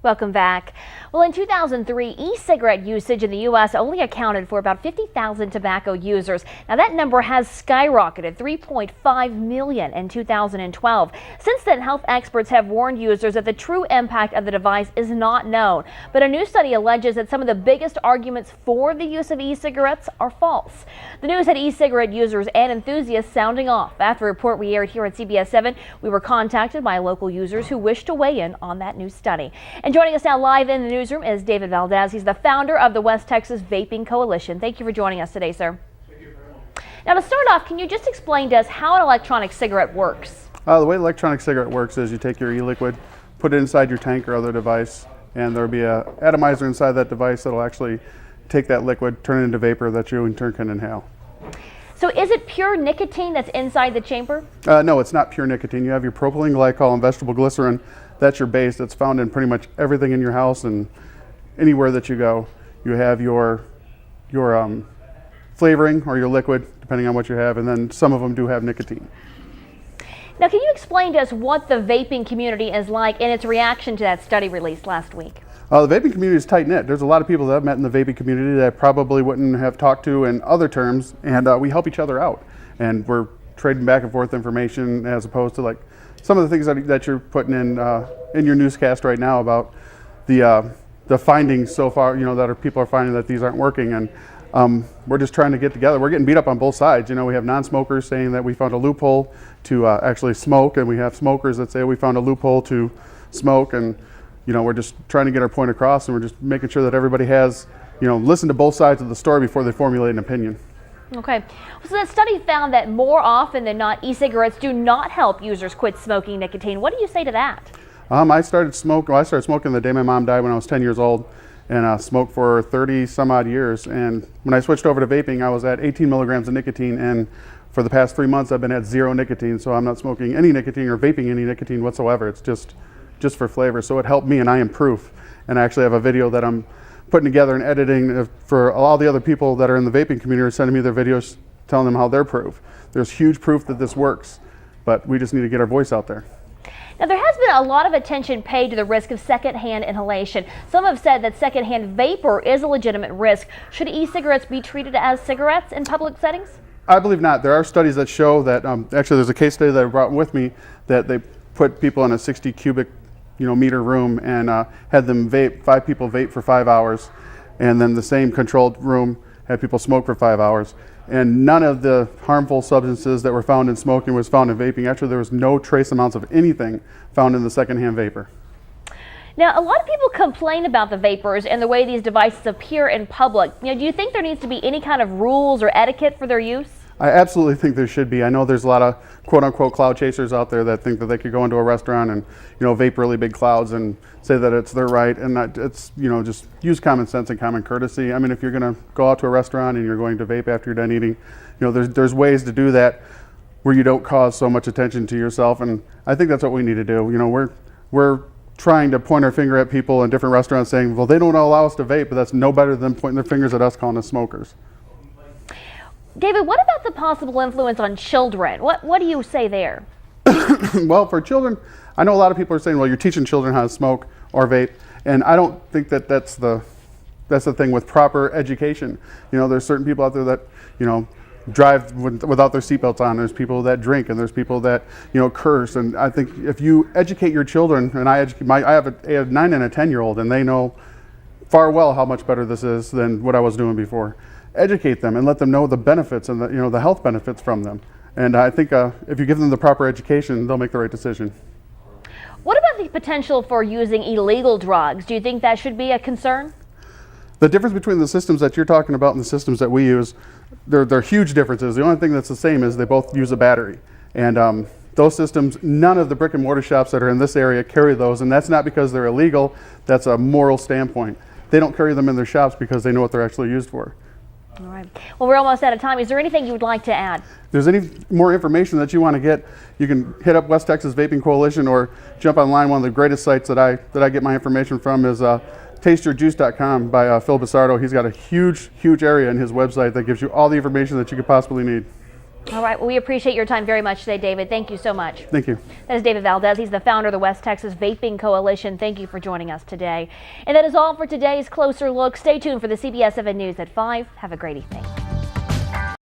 Welcome back. Well, in 2003, e-cigarette usage in the U.S. only accounted for about 50,000 tobacco users. Now that number has skyrocketed, 3.5 million in 2012. Since then, health experts have warned users that the true impact of the device is not known. But a new study alleges that some of the biggest arguments for the use of e-cigarettes are false. The news had e-cigarette users and enthusiasts sounding off. After a report we aired here at CBS 7, we were contacted by local users who wished to weigh in on that new study. And joining us now live in the newsroom is David Valdez. He's the founder of the West Texas Vaping Coalition. Thank you for joining us today, sir. Thank you very much. Now, to start off, can you just explain to us how an electronic cigarette works? The way electronic cigarette works is you take your e-liquid, put it inside your tank or other device, and there'll be an atomizer inside that device that'll actually take that liquid, turn it into vapor that you in turn can inhale. So is it pure nicotine that's inside the chamber? No, it's not pure nicotine. You have your propylene glycol and vegetable glycerin. That's your base. That's found in pretty much everything in your house and anywhere that you go. You have your flavoring or your liquid, depending on what you have, and then some of them do have nicotine. Now, can you explain to us what the vaping community is like and its reaction to that study released last week? The vaping community is tight-knit. There's a lot of people that I've met in the vaping community that I probably wouldn't have talked to in other terms, and we help each other out. And we're trading back and forth information as opposed to like some of the things that you're putting in your newscast right now about the findings so far, that people are finding that these aren't working. And we're just trying to get together. We're getting beat up on both sides. We have non-smokers saying that we found a loophole to actually smoke, and we have smokers that say we found a loophole to smoke. And we're just trying to get our point across, and we're just making sure that everybody has, listen to both sides of the story before they formulate an opinion. Okay. So the study found that more often than not, e-cigarettes do not help users quit smoking nicotine. What do you say to that? I started smoking the day my mom died when I was 10 years old, and smoked for 30 some odd years. And when I switched over to vaping, I was at 18 milligrams of nicotine, and for the past 3 months I've been at 0 nicotine, so I'm not smoking any nicotine or vaping any nicotine whatsoever. It's just for flavor. So it helped me, and I am proof. And I actually have a video that I'm putting together and editing for all the other people that are in the vaping community are sending me their videos telling them how they're proof. There's huge proof that this works, but we just need to get our voice out there. Now, there has been a lot of attention paid to the risk of secondhand inhalation. Some have said that secondhand vapor is a legitimate risk. Should e-cigarettes be treated as cigarettes in public settings? I believe not. There are studies that show that, actually there's a case study that I brought with me that they put people in a 60 cubic meter room and had them vape, 5 people vape for 5 hours, and then the same controlled room had people smoke for 5 hours. And none of the harmful substances that were found in smoking was found in vaping. Actually, there was no trace amounts of anything found in the secondhand vapor. Now, a lot of people complain about the vapors and the way these devices appear in public. Do you think there needs to be any kind of rules or etiquette for their use? I absolutely think there should be. I know there's a lot of quote-unquote cloud chasers out there that think that they could go into a restaurant and vape really big clouds and say that it's their right, and that it's just use common sense and common courtesy. I mean, if you're going to go out to a restaurant and you're going to vape after you're done eating, there's ways to do that where you don't cause so much attention to yourself, and I think that's what we need to do. We're trying to point our finger at people in different restaurants saying, well, they don't allow us to vape, but that's no better than pointing their fingers at us calling us smokers. David, what about the possible influence on children? What do you say there? Well, for children, I know a lot of people are saying, well, you're teaching children how to smoke or vape, and I don't think that that's the thing with proper education. There's certain people out there that, drive without their seatbelts on. There's people that drink, and there's people that, curse. And I think if you educate your children, and I have a 9 and a 10-year-old, and they know far well how much better this is than what I was doing before. Educate them and let them know the benefits and the health benefits from them. And I think if you give them the proper education, they'll make the right decision. What about the potential for using illegal drugs? Do you think that should be a concern? The difference between the systems that you're talking about and the systems that we use, they're huge differences. The only thing that's the same is they both use a battery. And those systems, none of the brick and mortar shops that are in this area carry those, and that's not because they're illegal. That's a moral standpoint. They don't carry them in their shops because they know what they're actually used for. All right. Well, we're almost out of time. Is there anything you would like to add? If there's any more information that you want to get, you can hit up West Texas Vaping Coalition or jump online. One of the greatest sites that I get my information from is tasteyourjuice.com by Phil Basardo. He's got a huge area in his website that gives you all the information that you could possibly need. All right. Well, we appreciate your time very much today, David. Thank you so much. Thank you. That is David Valdez. He's the founder of the West Texas Vaping Coalition. Thank you for joining us today. And that is all for today's Closer Look. Stay tuned for the CBS 7 News at 5. Have a great evening.